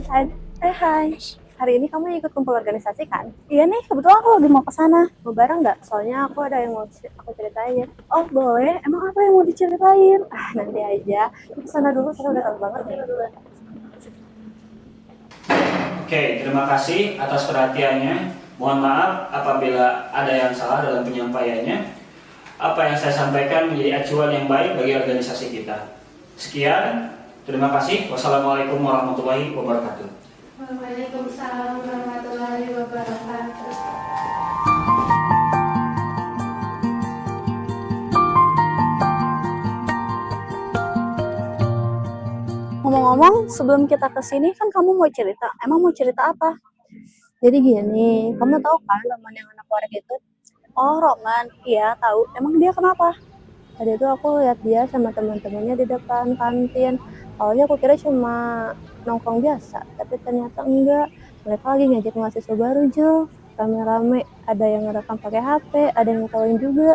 Hai. Hai. Hari ini kamu ikut kumpul organisasi kan? Iya nih, kebetulan aku lagi mau ke sana. Mau bareng nggak? Soalnya aku ada yang mau aku ceritain. Oh, boleh. Emang apa yang mau diceritain? Nanti aja. Ke sana dulu, saya udah tahu banget. Oke, terima kasih atas perhatiannya. Mohon maaf apabila ada yang salah dalam penyampaiannya. Apa yang saya sampaikan menjadi acuan yang baik bagi organisasi kita. Sekian, terima kasih. Wassalamualaikum warahmatullahi wabarakatuh. Waalaikumsalam warahmatullahi wabarakatuh. Ngomong-ngomong, sebelum kita ke sini kan kamu mau cerita. Emang mau cerita apa? Jadi gini, kamu tahu kan Roman yang anak korek itu? Oh, Roman. Iya, tahu. Emang dia kenapa? Tadi itu aku lihat dia sama teman-temannya di depan kantin. Awalnya aku kira cuma nongkrong biasa, tapi ternyata enggak. Mereka lagi ngajak mahasiswa baru, Jo. Rame-rame, ada yang ngerekam pakai HP, ada yang ngetawain juga.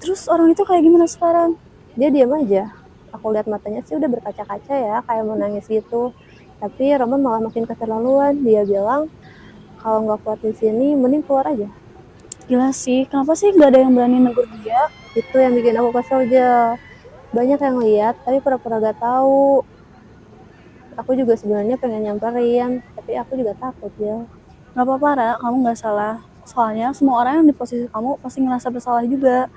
Terus orang itu kayak gimana sekarang? Dia diam aja. Aku lihat matanya sih udah berkaca-kaca ya, kayak mau nangis gitu. Tapi Roman malah makin keterlaluan. Dia bilang, kalau nggak kuat di sini, mending keluar aja. Gila sih, kenapa sih gak ada yang berani negur dia? Itu yang bikin aku kesel aja. Banyak yang lihat, tapi pura-pura gak tahu. Aku juga sebenarnya pengen nyamperin, tapi aku juga takut ya. Gak apa-apa, Ra. Kamu gak salah. Soalnya semua orang yang di posisi kamu pasti ngerasa bersalah juga.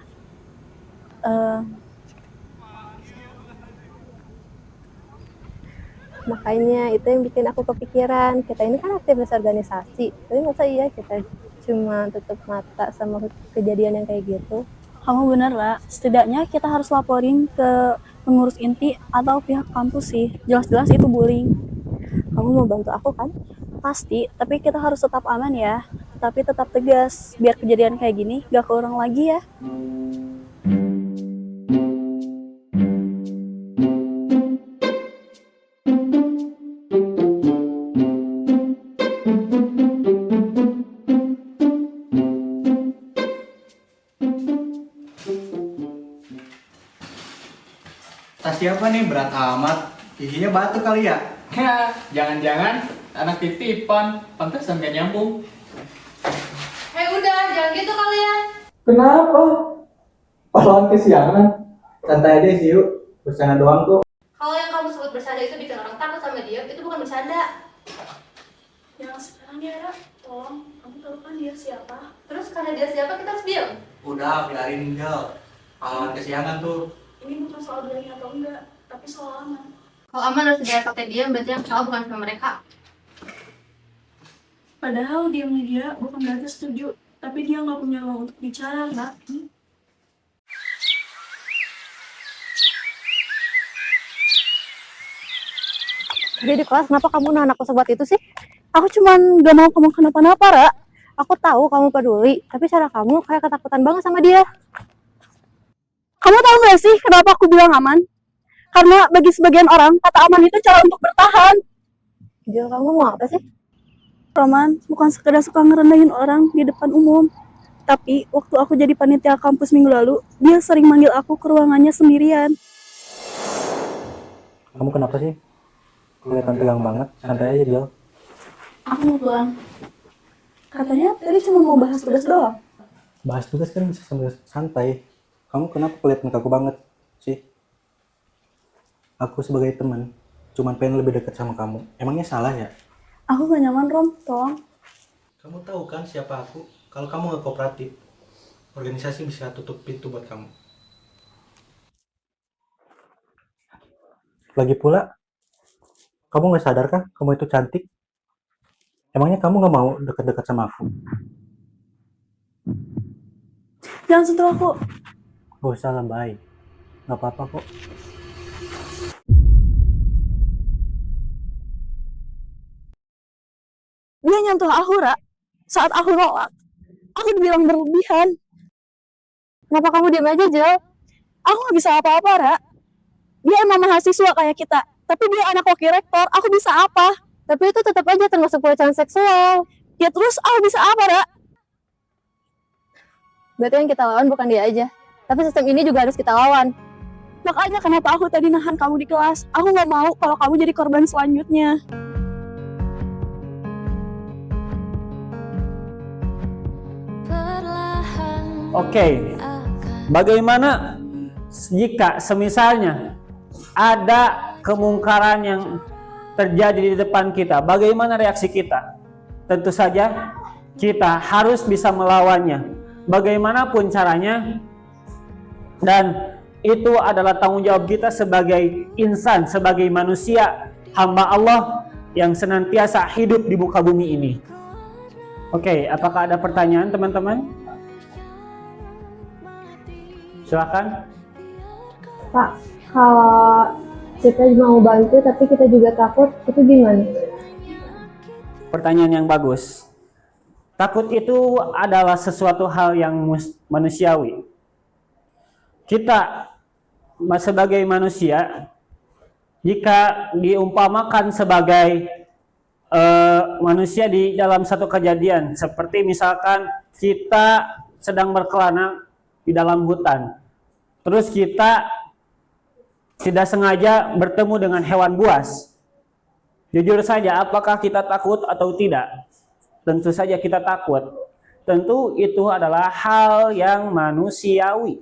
Makanya itu yang bikin aku kepikiran. Kita ini kan aktivis organisasi, tapi masa iya kita cuma tutup mata sama kejadian yang kayak gitu. Kamu bener lah, setidaknya kita harus laporin ke pengurus inti atau pihak kampus sih. Jelas-jelas itu bullying. Kamu mau bantu aku kan? Pasti, tapi kita harus tetap aman ya. Tapi tetap tegas, biar kejadian kayak gini gak keulang lagi ya. Tas siapa nih berat amat? Giginya batu kali ya? Ya, jangan-jangan anak titipan, pantesan gak nyambung. Udah, jangan gitu kalian. Kenapa? Pahlawan kesiangan. Santai aja sih yuk, bercanda doang kok. Kalau yang kamu sebut bercanda itu bikin orang takut sama dia, itu bukan bercanda. Yang sekarang ya, Ra, tolong, kamu tahu kan dia siapa? Terus karena dia siapa kita harus diam. Udah, biarin Jal. Pahlawan kesiangan tuh. Ini bukan soal berani atau enggak, tapi soal aman. Kalau aman harus diangkat diam, berarti yang salah bukan sama mereka. Padahal diamnya dia bukan berarti setuju, tapi dia nggak punya ruang untuk bicara, Ra. Tadi di kelas kenapa kamu nahan aku sebuat itu sih? Aku cuman gak mau kamu kenapa-napa, Ra. Aku tahu kamu peduli, tapi cara kamu kayak ketakutan banget sama dia. Kamu tahu gak sih kenapa aku bilang aman? Karena bagi sebagian orang, kata aman itu cara untuk bertahan. Jel, kamu mau apa sih? Roman, bukan sekedar suka ngerendahin orang di depan umum. Tapi, waktu aku jadi panitia kampus minggu lalu, dia sering manggil aku ke ruangannya sendirian. Kamu kenapa sih? Kelihatan tegang banget, santai aja Jel. Aku mau pulang. Katanya tadi cuma mau bahas tugas doang. Bahas tugas kan bisa sambil santai. Kamu kenapa kelihatan kaku banget sih? Aku sebagai teman, cuman pengen lebih dekat sama kamu. Emangnya salah ya? Aku gak nyaman, Rom. Tolong. Kamu tahu kan siapa aku? Kalau kamu gak kooperatif, organisasi bisa tutup pintu buat kamu. Lagi pula, kamu gak sadar kah kamu itu cantik? Emangnya kamu gak mau dekat-dekat sama aku? Jangan sentuh aku. Gak usah lebay, gak apa-apa kok. Dia nyentuh aku, Ra. Saat aku nolak, aku dibilang berlebihan. Kenapa kamu diam aja, Jel? Aku gak bisa apa-apa, Ra. Dia emang mahasiswa kayak kita. Tapi dia anak wakil rektor, aku bisa apa? Tapi itu tetap aja termasuk pelecehan seksual. Ya terus aku bisa apa, Ra? Berarti yang kita lawan bukan dia aja, tapi sistem ini juga harus kita lawan. Makanya kenapa aku tadi nahan kamu di kelas. Aku gak mau kalau kamu jadi korban selanjutnya. Oke, bagaimana jika semisalnya ada kemungkaran yang terjadi di depan kita? Bagaimana reaksi kita? Tentu saja kita harus bisa melawannya, bagaimanapun caranya, dan itu adalah tanggung jawab kita sebagai insan, sebagai manusia, hamba Allah yang senantiasa hidup di muka bumi ini. Oke, apakah ada pertanyaan teman-teman? Silakan. Pak, kalau kita mau bantu tapi kita juga takut, itu gimana? Pertanyaan yang bagus. Takut itu adalah sesuatu hal yang manusiawi. Kita sebagai manusia, jika diumpamakan sebagai manusia di dalam satu kejadian, seperti misalkan kita sedang berkelana di dalam hutan, terus kita tidak sengaja bertemu dengan hewan buas. Jujur saja, apakah kita takut atau tidak? Tentu saja kita takut. Tentu itu adalah hal yang manusiawi.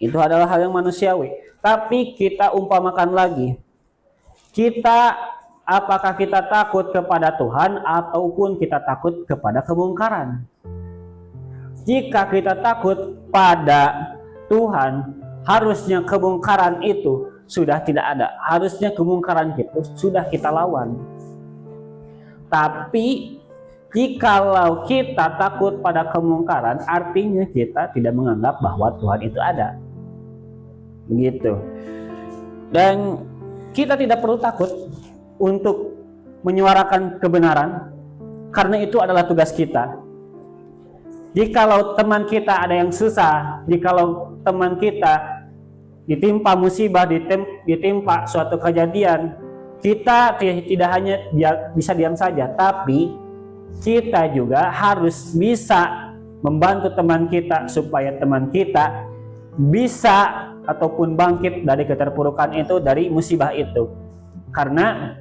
Itu adalah hal yang manusiawi. Tapi kita umpamakan lagi. Apakah kita takut kepada Tuhan ataupun kita takut kepada kemungkaran? Jika kita takut pada Tuhan, harusnya kemungkaran itu sudah tidak ada. Harusnya kemungkaran itu sudah kita lawan. Tapi jikalau kita takut pada kemungkaran, artinya kita tidak menganggap bahwa Tuhan itu ada. Begitu. Dan kita tidak perlu takut untuk menyuarakan kebenaran, karena itu adalah tugas kita. Jikalau teman kita ada yang susah, jikalau teman kita ditimpa musibah, ditimpa suatu kejadian, kita tidak hanya bisa diam saja, tapi kita juga harus bisa membantu teman kita supaya teman kita bisa ataupun bangkit dari keterpurukan itu, dari musibah itu. Karena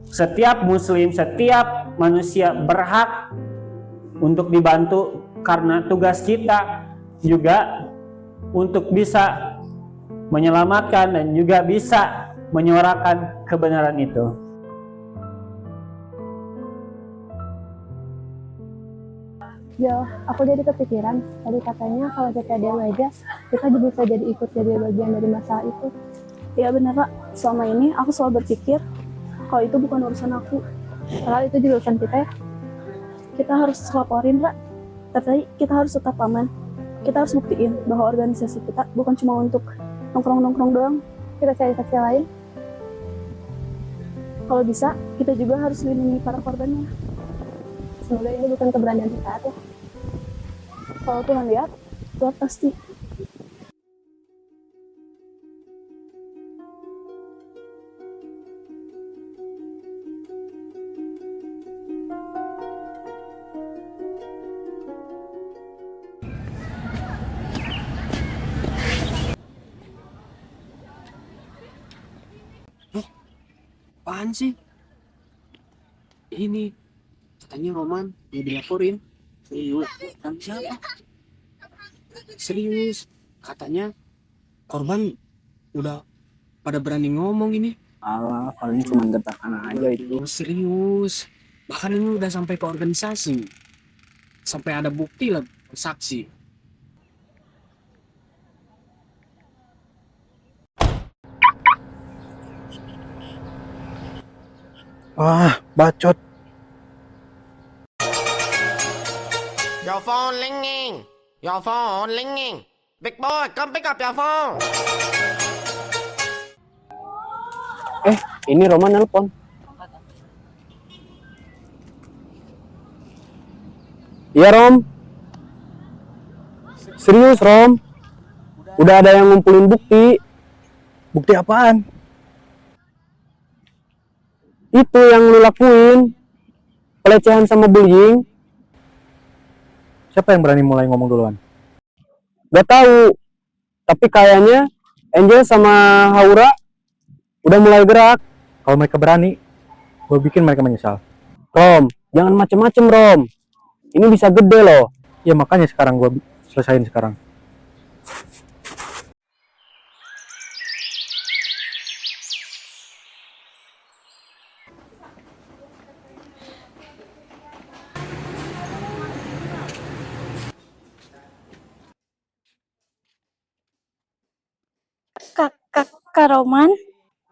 setiap muslim, setiap manusia berhak untuk dibantu, karena tugas kita juga untuk bisa menyelamatkan dan juga bisa menyuarakan kebenaran itu. Ya, aku jadi kepikiran. Tadi katanya kalau kita diam aja, kita juga bisa ikut jadi bagian dari masalah itu. Ya bener Kak, selama ini aku selalu berpikir kalau itu bukan urusan aku. Padahal itu juga urusan kita ya. Kita harus laporin Kak, tapi kita harus tetap aman. Kita harus buktiin bahwa organisasi kita bukan cuma untuk nongkrong-nongkrong doang. Kita cari saksi lain. Kalau bisa, kita juga harus lindungi para korbannya. Semoga ini bukan keberanian kita ya. Kalau Tuhan lihat, Tuhan pasti. Apaan sih? Ini katanya Roman mau dilaporin. Serius? Kan siapa? Serius? Katanya korban udah pada berani ngomong ini. Alah, paling cuma getakan aja itu. Serius? Bahkan ini udah sampai ke organisasi. Sampai ada bukti lah, saksi. Wah, bacot. Your phone ringing. Your phone ringing. Big boy, come pick up your phone. Ini Roman nelpon. Iya Rom. Serius Rom. Udah ada yang ngumpulin bukti. Bukti apaan? Itu yang lu lakuin. Pelecehan sama bullying. Siapa yang berani mulai ngomong duluan? Gak tahu. Tapi kayaknya Angel sama Haura udah mulai gerak. Kalau mereka berani, gue bikin mereka menyesal. Rom, jangan macem-macem Rom. Ini bisa gede loh. Ya makanya sekarang gue selesain sekarang. Kak Roman,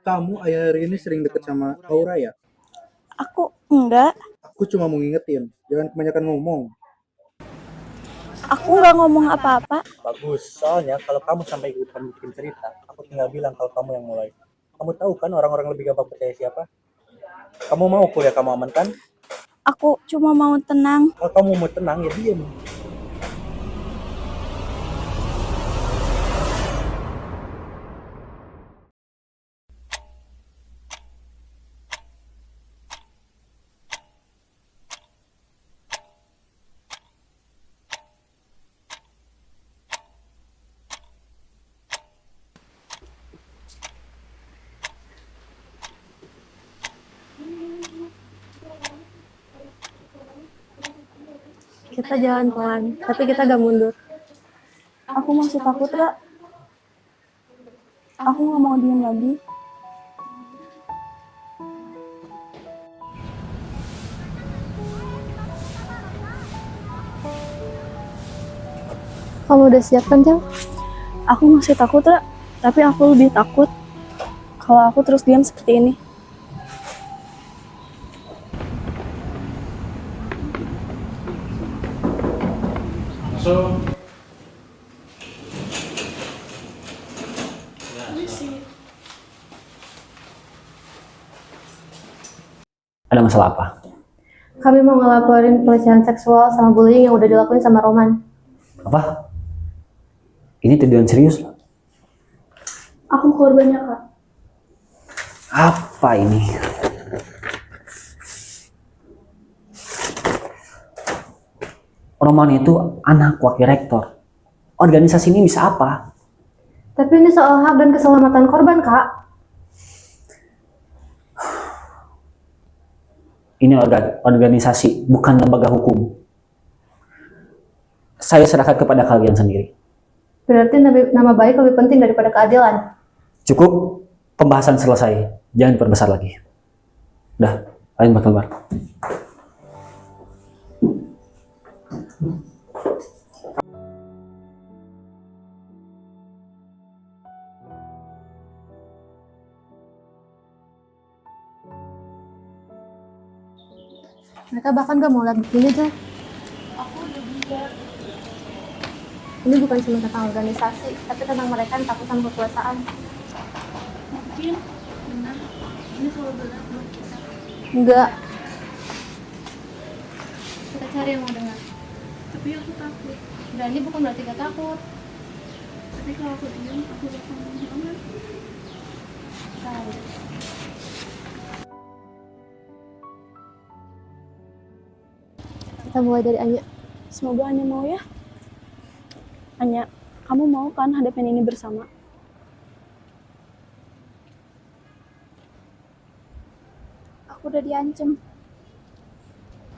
Kamu akhir ini sering deket sama Aura ya? aku enggak. Aku cuma mau ngingetin, jangan kebanyakan ngomong. Aku nggak ngomong apa-apa. Bagus, soalnya kalau kamu sampai ikutan bikin cerita, aku tinggal bilang kalau kamu yang mulai. Kamu tahu kan orang-orang lebih gampang percaya siapa? Kamu mau kuliah kamu aman kan? Aku cuma mau tenang. Kalau kamu mau tenang ya diem. Kita jalan pelan, tapi kita gak mundur. Aku masih takut gak? Aku nggak mau diem lagi. Kamu udah siap kan, Jang? Aku masih takut gak? Tapi aku lebih takut kalau aku terus diam seperti ini. Masuk. Ada masalah apa? Kami mau ngelaporin pelecehan seksual sama bullying yang udah dilakuin sama Roman. Apa? Ini tuduhan serius loh. Aku korbannya, Kak. Apa ini? Roman itu anak wakil rektor. Organisasi ini bisa apa? Tapi ini soal hak dan keselamatan korban, Kak. Ini organisasi, bukan lembaga hukum. Saya serahkan kepada kalian sendiri. Berarti nama baik lebih penting daripada keadilan. Cukup, pembahasan selesai. Jangan diperbesar lagi. Udah, kalian bakal keluar. Mereka bahkan gak mau lihat buktinya, Jang. Ini bukan cuma tentang organisasi, tapi tentang mereka yang takut sama kekuasaan. Mungkin benar. Ini terlalu berat buat kita. Enggak. Kita cari yang mau dengar. Tapi aku takut. Dan ini bukan berarti gak takut. Tapi kalau aku diam, aku bakal ngomong. Tahu. Kita mulai dari Anya. Semoga Anya mau ya. Anya, kamu mau kan hadapin ini bersama? Aku udah diancam.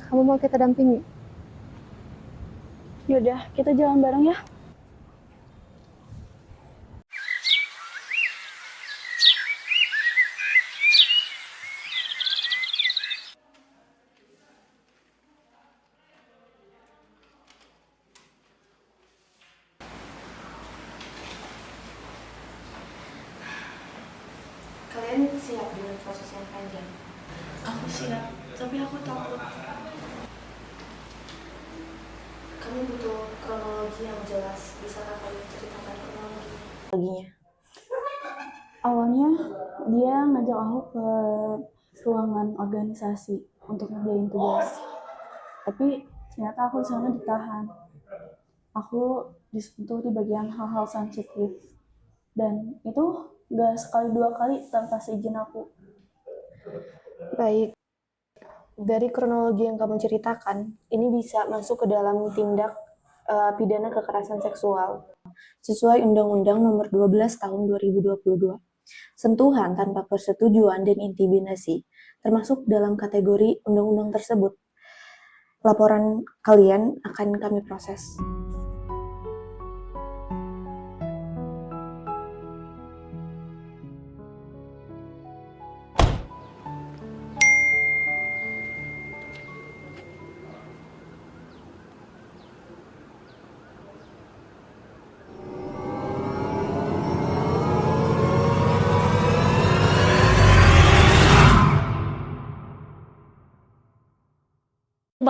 Kamu mau kita dampingi? Yaudah, kita jalan bareng ya. Kalian siap dengan proses yang panjang? Aku siap, tapi aku takut. Kami butuh kronologi yang jelas. Bisakah kalian ceritakan kronologinya? Awalnya dia ngajak aku ke ruangan organisasi untuk ngerjain tugas. Tapi ternyata aku di sana ditahan. Aku disentuh di bagian hal-hal sensitif. Dan itu gak sekali dua kali tanpa seizin aku. Baik. Dari kronologi yang kamu ceritakan, ini bisa masuk ke dalam tindak pidana kekerasan seksual sesuai Undang-Undang Nomor 12 Tahun 2022. Sentuhan tanpa persetujuan dan intimidasi termasuk dalam kategori undang-undang tersebut. Laporan kalian akan kami proses.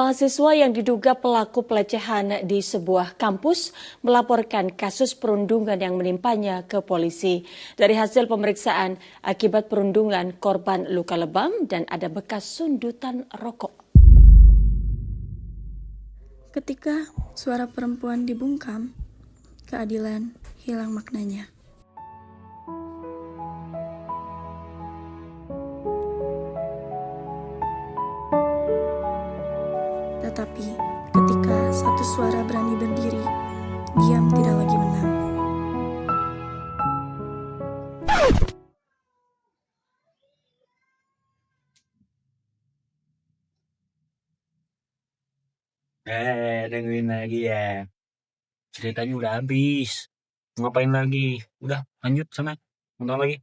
mahasiswa yang diduga pelaku pelecehan di sebuah kampus melaporkan kasus perundungan yang menimpanya ke polisi. Dari hasil pemeriksaan, akibat perundungan korban luka lebam dan ada bekas sundutan rokok. Ketika suara perempuan dibungkam, keadilan hilang maknanya. Tetapi ketika satu suara berani berdiri, diam tidak lagi menang. Dengerin lagi ya. Ceritanya udah habis. Ngapain lagi? Udah, lanjut sana. Nonton lagi.